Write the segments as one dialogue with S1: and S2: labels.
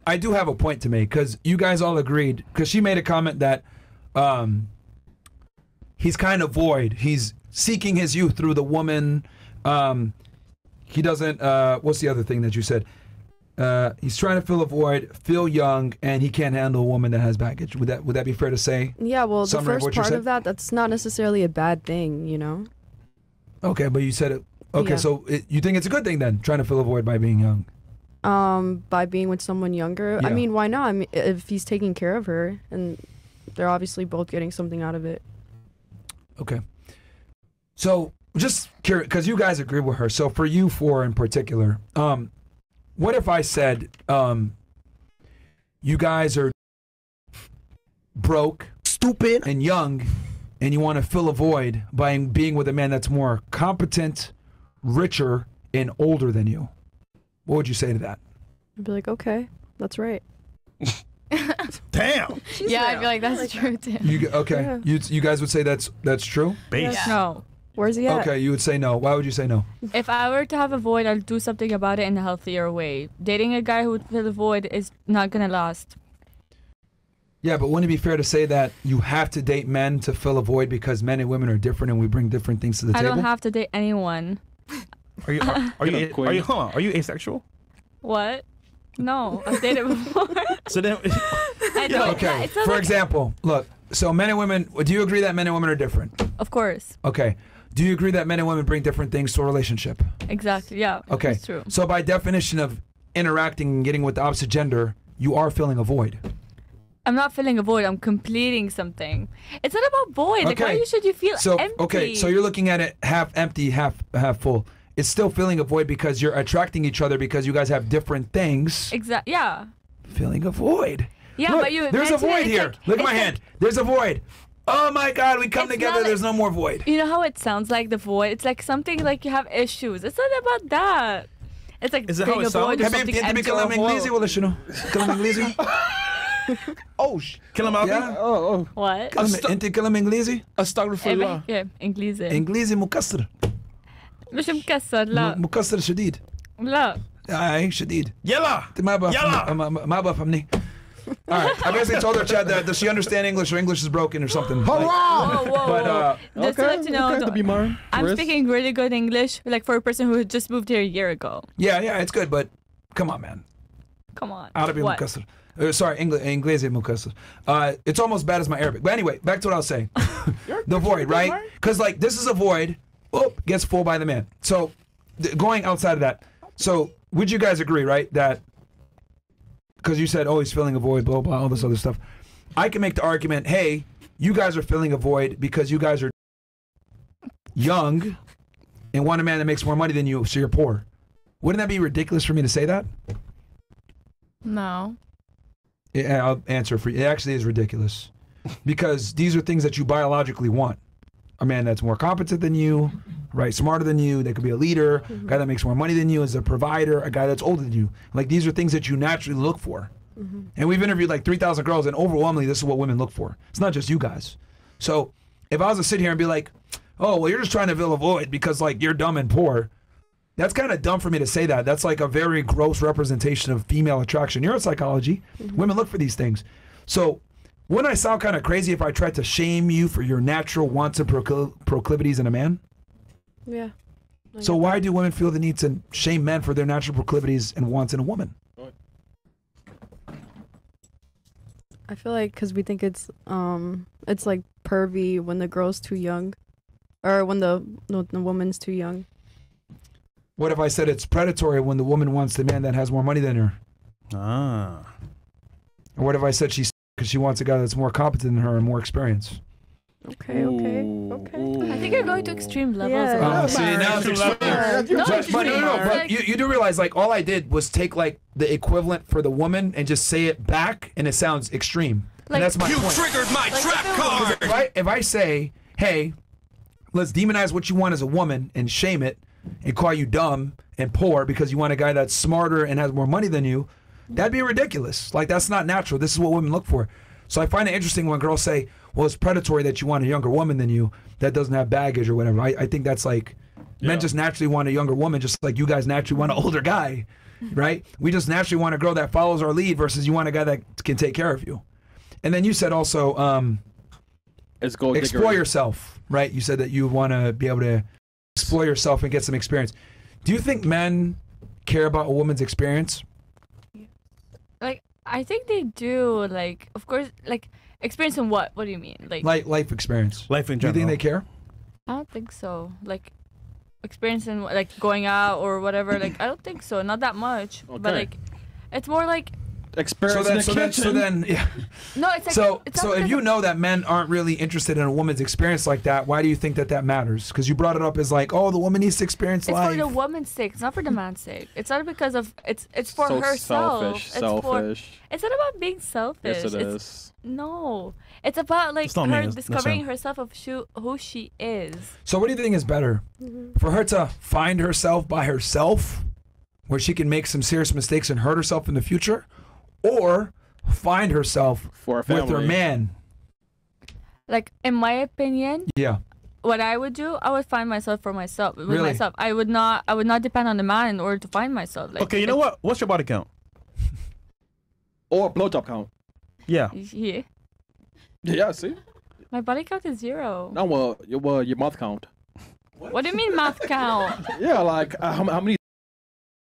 S1: I do have a point to make because you guys all agreed. Because she made a comment that he's kind of void. He's seeking his youth through the woman. He doesn't. What's the other thing that you said? He's trying to fill a void, feel young, and he can't handle a woman that has baggage. Would that be fair to say?
S2: Yeah, well, the first part of that's not necessarily a bad thing, you know?
S1: Okay, but you said it. Okay,
S2: Yeah.
S1: so you think it's a good thing then, trying to fill a void by being young?
S2: By being with someone younger?
S1: Yeah.
S2: I mean, why not? I mean, if he's taking care of her, and they're obviously both getting something out of it.
S1: Okay. So, just curious, because you guys agree with her. So, for you four in particular, what if I said you guys are broke,
S3: stupid,
S1: and young, and you want to fill a void by being with a man that's more competent, richer, and older than you? What would you say to that?
S2: I'd be like, okay, that's right.
S3: Damn.
S4: Yeah, I feel like that's true too.
S1: Okay,
S2: Yeah.
S1: you guys would say that's true?
S3: Base.
S2: Yeah.
S4: No.
S2: Where's he at?
S1: Okay, you would say no. Why would you say no?
S4: If I were to have a void, I'll do something about it in a healthier way. Dating a guy who would fill a void is not gonna last.
S1: Yeah, but wouldn't it be fair to say that you have to date men to fill a void because men and women are different and we bring different things to the
S4: I
S1: table?
S4: don't have to date anyone.
S3: Are you asexual?
S4: What? No, I've dated before.
S3: So then,
S4: I know.
S1: Okay,
S4: It's not
S1: for
S4: like-
S1: example, look, so men and women, do you agree that men and women are different?
S4: Of course.
S1: Okay. Do you agree that men and women bring different things to a relationship?
S4: Exactly. Yeah.
S1: Okay.
S4: It's true.
S1: So by definition of interacting and getting with the opposite gender, you are filling a void.
S4: I'm not filling a void. I'm completing something. It's not about void. Like, why should you feel empty?
S1: Okay, so you're looking at it half empty, half full. It's still filling a void because you're attracting each other because you guys have different things.
S4: Exactly. Yeah.
S1: Filling a void.
S4: Yeah,
S1: Look,
S4: but you.
S1: there's a
S4: mentioned it,
S1: void
S4: it's
S1: here.
S4: like-
S1: Look at my
S4: it's
S1: hand. There's a void. Oh my God, we come
S4: It's
S1: together.
S4: not like-
S1: There's no more void.
S4: You know how it sounds like the void? It's like something like you have issues. It's not about that. It's like
S3: Is it how
S4: being
S3: it
S4: a void or
S3: sounds?
S4: something
S1: Habibi,
S4: empty.
S1: kalam Inglesi wala shino? Kalam Inglesi?
S3: Kill him out.
S1: Yeah.
S3: Oh.
S4: What?
S1: Inti kalam Inglesi?
S3: Astaghfirullah.
S4: Yeah, إنجليزي.
S1: إنجليزي مكسر.
S4: مش مكسر لا.
S1: مكسر شديد.
S4: لا.
S1: أي شديد.
S3: Yalla.
S1: ما
S3: Yalla.
S1: بفهمني. All right. I basically told her, Chad, that does she understand English or English is broken or something?
S4: Whoa, whoa,
S1: But,
S4: whoa. Just to let you know,
S3: to be mine.
S4: I'm
S3: Chris?
S4: speaking really good English, like for a person who just moved here a year ago.
S1: yeah, it's good, but come on, man.
S4: Come on.
S1: Arabi
S4: What?
S1: مكسر. Sorry, Inglesi مكسر. It's almost bad as my Arabic. But anyway, back to what I was saying. The void, right? Because like this is a void. Gets full by the man. So going outside of that, so would you guys agree, right, that because you said, oh, he's filling a void, blah, blah, all this other stuff. I can make the argument, hey, you guys are filling a void because you guys are young and want a man that makes more money than you, so you're poor. Wouldn't that be ridiculous for me to say that?
S4: No.
S1: I'll answer for you. It actually is ridiculous because these are things that you biologically want. A man that's more competent than you, right, smarter than you, that could be a leader, a guy that makes more money than you, is a provider, a guy that's older than you. Like, these are things that you naturally look for. And we've interviewed like 3,000 girls, and overwhelmingly, this is what women look for. It's not just you guys. So if I was to sit here and be like, oh, well, you're just trying to fill a void because, like, you're dumb and poor, that's kind of dumb for me to say that. That's like a very gross representation of female attraction. Neuropsychology, women look for these things. So wouldn't I sound kind of crazy if I tried to shame you for your natural wants and proclivities in a man?
S2: Yeah.
S1: So why do women feel the need to shame men for their natural proclivities and wants in a woman?
S2: I feel like because we think it's like pervy when the girl's too young, or when the woman's too young.
S1: What if I said it's predatory when the woman wants the man that has more money than her?
S3: Ah.
S1: Or what if I said she's because she wants a guy that's more competent than her and more experience?
S2: Okay.
S4: I think you're going to extreme levels.
S2: Yeah.
S4: of
S1: See, now it's extreme.
S4: No,
S1: But,
S4: it's
S1: but no,
S4: extreme.
S1: but you do realize, like, all I did was take, like, the equivalent for the woman and just say it back, and it sounds extreme.
S4: Like,
S1: and that's my point.
S5: Triggered my trap card.
S1: If I say, hey, let's demonize what you want as a woman and shame it and call you dumb and poor because you want a guy that's smarter and has more money than you, that'd be ridiculous. Like, that's not natural. This is what women look for. So I find it interesting when girls say, well, it's predatory that you want a younger woman than you that doesn't have baggage or whatever. I think that's like, Men just naturally want a younger woman, just like you guys naturally want an older guy, right? We just naturally want a girl that follows our lead versus you want a guy that can take care of you. And then you said also, explore yourself, right? You said that you want to be able to explore yourself and get some experience. Do you think men care about a woman's experience?
S4: Like, I think they do. Like, of course, like, experience in what? What do you mean?
S1: Like life experience.
S3: Life in
S1: Do you
S3: general.
S1: think they care?
S4: I don't think so. Like, experience in, like, going out or whatever. Like, I don't think so. Not that much.
S6: Okay.
S4: But, like, it's more like...
S6: Experience in the kitchen.
S1: So then, yeah.
S4: No, it's like...
S1: So
S4: it's not
S1: if
S4: because
S1: you
S4: of-
S1: know that men aren't really interested in a woman's experience like that, why do you think that matters? Because you brought it up as like, oh, the woman needs to experience
S4: It's
S1: life.
S4: for the woman's sake. It's not for the man's sake. It's not because of... It's for
S6: So
S4: herself.
S6: selfish.
S4: It's not about being selfish.
S6: Yes, it
S4: It's-
S6: is.
S4: No. It's about, like,
S3: It's not me,
S4: her
S3: it's
S4: discovering
S3: him.
S4: herself of who she is.
S1: So what do you think is better? For her to find herself by herself, where she can make some serious mistakes and hurt herself in the future, or find herself
S6: For a
S1: with her
S6: family.
S1: man?
S4: Like, in my opinion,
S1: Yeah.
S4: what I would do, I would find myself for myself. With
S1: Really?
S4: myself. I would not depend on the man in order to find myself. Like,
S3: Okay, you know what? What's your body count?
S6: Or blowjob count.
S3: Yeah.
S4: Yeah.
S6: Yeah, see?
S4: My body count is 0.
S6: No, your mouth count.
S4: What do you mean mouth count?
S6: Yeah, like how many?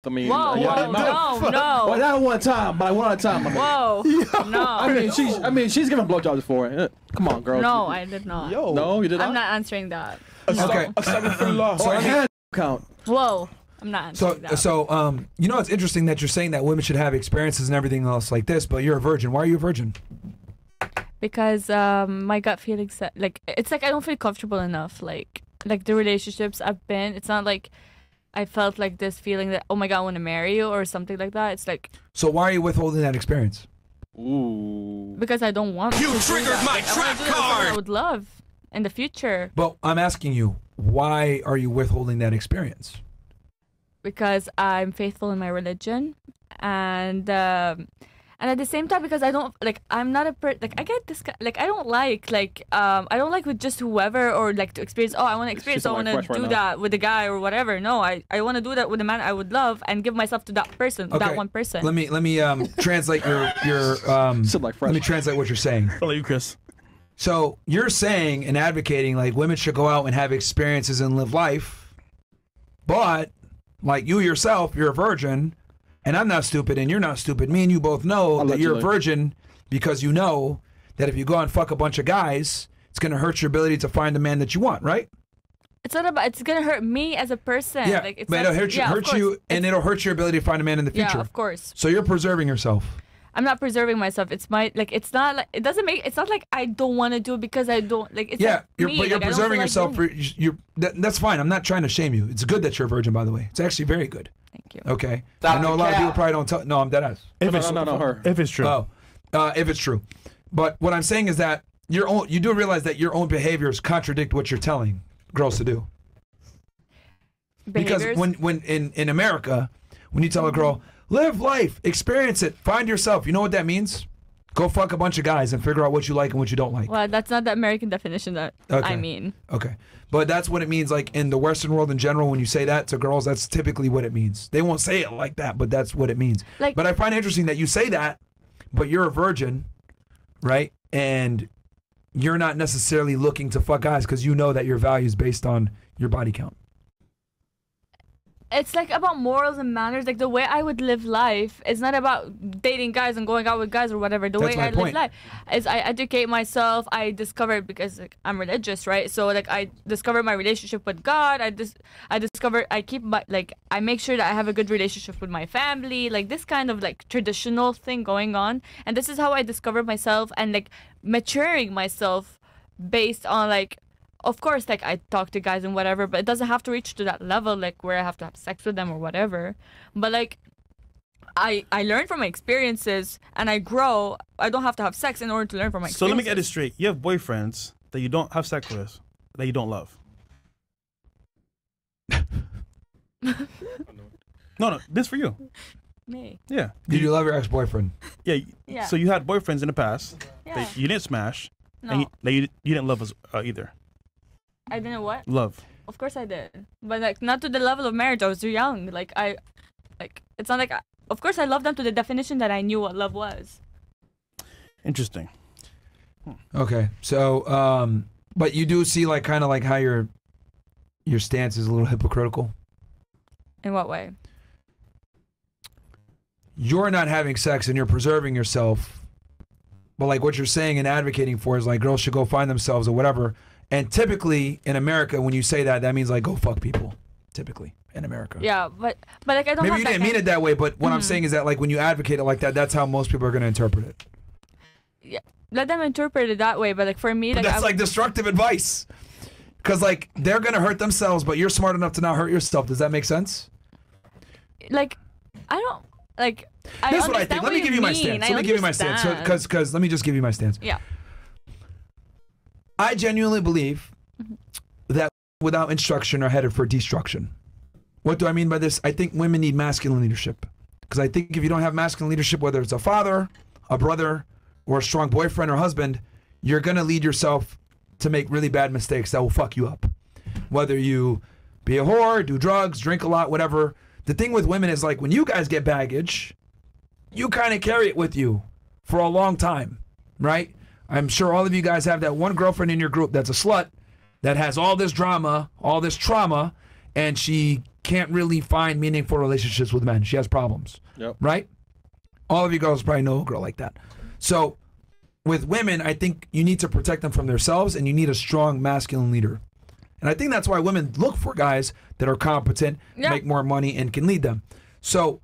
S6: I mean,
S4: Whoa,
S6: yeah,
S4: whoa, no,
S6: Well,
S4: no.
S6: not one time, but one at a time. I mean.
S4: Whoa, no.
S6: I mean, she's giving blowjobs before. Come on, girl.
S4: No, I did not.
S6: No, you did not.
S4: I'm not answering that.
S1: Okay.
S6: Or hand count.
S4: Whoa, I'm not answering that.
S1: You know, it's interesting that you're saying that women should have experiences and everything else like this, but you're a virgin. Why are you a virgin?
S4: Because my gut feeling said, like, it's like I don't feel comfortable enough. Like the relationships I've been, it's not like I felt like this feeling that, oh my god, I want to marry you or something like that. It's like,
S1: So why are you withholding that experience?
S6: Ooh.
S4: because I don't want
S5: You
S4: to do
S5: triggered
S4: that.
S5: my
S4: Like, I wanna
S5: trap
S4: do that with someone
S5: card.
S4: I would love in the future.
S1: But I'm asking you, why are you withholding that experience?
S4: Because I'm faithful in my religion, and at the same time, because I don't like, I'm not a like, I get this like, I don't like I don't like with just whoever, or like to experience, oh, I want to experience,
S6: She's
S4: I want
S6: like
S4: to
S6: fresh
S4: do
S6: right now.
S4: that with a guy or whatever. No, I want to do that with a man I would love and give myself to that person, that one person.
S1: Let me translate your
S6: Sit like fresh.
S1: let me translate what you're saying.
S3: I'll let you, Chris.
S1: So you're saying and advocating like women should go out and have experiences and live life, but like you yourself, you're a virgin, and I'm not stupid and you're not stupid. Me and you both know that you're a virgin because you know that if you go out and fuck a bunch of guys, it's gonna hurt your ability to find the man that you want, right?
S4: It's not about, it's gonna hurt me as a person.
S1: Yeah,
S4: Like, it's
S1: but
S4: not,
S1: it'll hurt you,
S4: yeah, of course.
S1: and it'll hurt your ability to find a man in the future.
S4: Yeah, of course.
S1: So you're preserving yourself.
S4: I'm not preserving myself. It's my, like, it's not like, it doesn't make, it's not like I don't want to do it because I don't, like, it's
S1: Yeah,
S4: like
S1: you're,
S4: me.
S1: but you're
S4: like, I don't
S1: preserving
S4: feel like
S1: yourself.
S4: doing
S1: That's fine. I'm not trying to shame you. It's good that you're a virgin, by the way. It's actually very good.
S4: it. Thank you.
S1: Okay.
S6: Stop
S1: I know
S6: the
S1: a lot of people
S6: cap.
S1: probably don't tell. No, I'm dead ass.
S3: If
S6: No,
S3: it's
S6: no, her.
S3: If it's true.
S1: Oh, if it's true. But what I'm saying is that you do realize that your own behaviors contradict what you're telling girls to do. Because
S4: Behaviors.
S1: when in America, when you tell a girl, live life, experience it, find yourself, you know what that means? Go fuck a bunch of guys and figure out what you like and what you don't like.
S4: Well, that's not the American definition that
S1: Okay.
S4: I mean.
S1: Okay. But that's what it means, like in the Western world in general, when you say that to girls, that's typically what it means. They won't say it like that, but that's what it means.
S4: Like-
S1: But I find it interesting that you say that, but you're a virgin, right? And you're not necessarily looking to fuck guys because you know that your value is based on your body count.
S4: It's like about morals and manners. Like the way I would live life is not about dating guys and going out with guys or whatever. The
S1: That's
S4: way
S1: my
S4: I
S1: point.
S4: live life is I educate myself. I discover, because like, I'm religious, right? So like I discover my relationship with God. I discover, I keep my, like, I make sure that I have a good relationship with my family. Like this kind of like traditional thing going on. And this is how I discover myself and like maturing myself based on like, of course, like I talk to guys and whatever, but it doesn't have to reach to that level, like where I have to have sex with them or whatever. But like, I learn from my experiences and I grow. I don't have to have sex in order to learn from my
S3: So let
S4: experiences.
S3: me get this straight. You have boyfriends that you don't have sex with, that you don't love. No, this for you.
S4: Me.
S3: Yeah.
S1: Did you love your ex-boyfriend?
S3: Yeah.
S4: Yeah.
S3: So you had boyfriends in the past
S4: Yeah.
S3: that you didn't smash,
S4: No.
S3: and that you didn't love us either.
S4: I didn't what?
S3: Love.
S4: Of course I did, but like not to the level of marriage. I was too young. It's not like. Of course I loved them to the definition that I knew what love was.
S3: Interesting.
S1: Okay, so but you do see like kind of like how your stance is a little hypocritical.
S4: In what way?
S1: You're not having sex and you're preserving yourself, but like what you're saying and advocating for is like girls should go find themselves or whatever. And typically in America, when you say that, that means like go fuck people. Typically in America.
S4: Yeah, but like I don't.
S1: Maybe
S4: have
S1: you
S4: that
S1: didn't mean it that way, but what I'm saying is that like when you advocate it like that, that's how most people are going to interpret it.
S4: Yeah, let them interpret it that way. But like for me,
S1: But
S4: like
S1: that's like destructive advice. Because like they're going to hurt themselves, but you're smart enough to not hurt yourself. Does that make sense?
S4: Like I don't like.
S1: Here's what I think. Let me give you my stance. Let me give you my stance. Because let me just give you my stance.
S4: Yeah.
S1: I genuinely believe that without instruction are headed for destruction. What do I mean by this? I think women need masculine leadership. Because I think if you don't have masculine leadership, whether it's a father, a brother, or a strong boyfriend or husband, you're going to lead yourself to make really bad mistakes that will fuck you up. Whether you be a whore, do drugs, drink a lot, whatever. The thing with women is like when you guys get baggage, you kind of carry it with you for a long time, right? I'm sure all of you guys have that one girlfriend in your group that's a slut that has all this drama, all this trauma, and she can't really find meaningful relationships with men. She has problems, right? All of you girls probably know a girl like that. So with women, I think you need to protect them from themselves and you need a strong masculine leader. And I think that's why women look for guys that are competent, make more money, and can lead them. So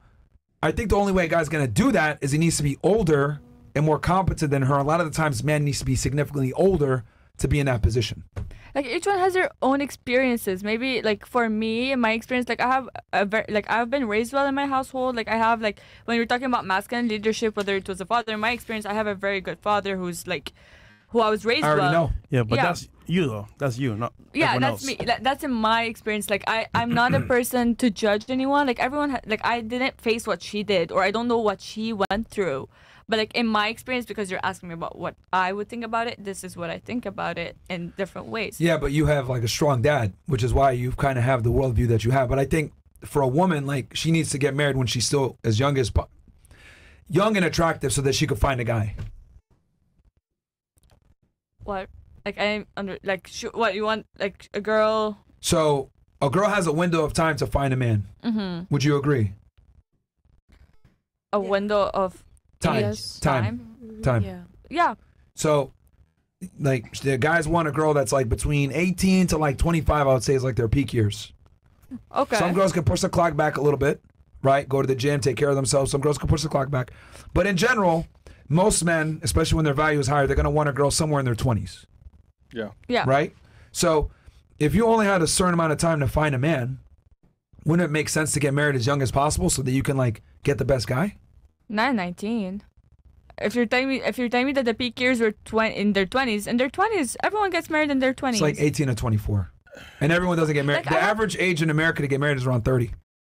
S1: I think the only way a guy's going to do that is he needs to be older and more competent than her. A lot of the times, man needs to be significantly older to be in that position.
S4: Like each one has their own experiences. Maybe like for me, in my experience, like I have I've been raised well in my household. Like I have like when you're talking about masculine leadership, whether it was a father, in my experience, I have a very good father who's like who I was raised well.
S1: I already know.
S3: Yeah, but that's you though. That's you, not everyone
S4: that's
S3: else.
S4: me. That's in my experience. Like I'm not a person to judge anyone. Like everyone, like I didn't face what she did, or I don't know what she went through. But like in my experience, because you're asking me about what I would think about it, this is what I think about it in different ways.
S1: Yeah, but you have like a strong dad, which is why you kind of have the worldview that you have. But I think for a woman, like she needs to get married when she's still as young and attractive, so that she could find a guy.
S4: What? Like I'm under like what you want like a girl.
S1: So a girl has a window of time to find a man.
S4: Mm-hmm.
S1: Would you agree?
S4: A window of
S1: time.
S2: Yes.
S1: Time.
S2: Yeah.
S4: Yeah.
S1: So, like, the guys want a girl that's like between 18 to like 25. I would say is like their peak years.
S4: Okay.
S1: Some girls can push the clock back a little bit, right? Go to the gym, take care of themselves. Some girls can push the clock back, but in general, most men, especially when their value is higher, they're gonna want a girl somewhere in their 20s.
S6: Yeah.
S4: Yeah.
S1: Right. So, if you only had a certain amount of time to find a man, wouldn't it make sense to get married as young as possible so that you can like get the best guy?
S4: Not 19. If you're telling me that the peak years were in their 20s, everyone gets married in their 20s.
S1: It's like 18 to 24, and everyone doesn't get married.
S4: Like,
S1: the average age in America to get married is around 30.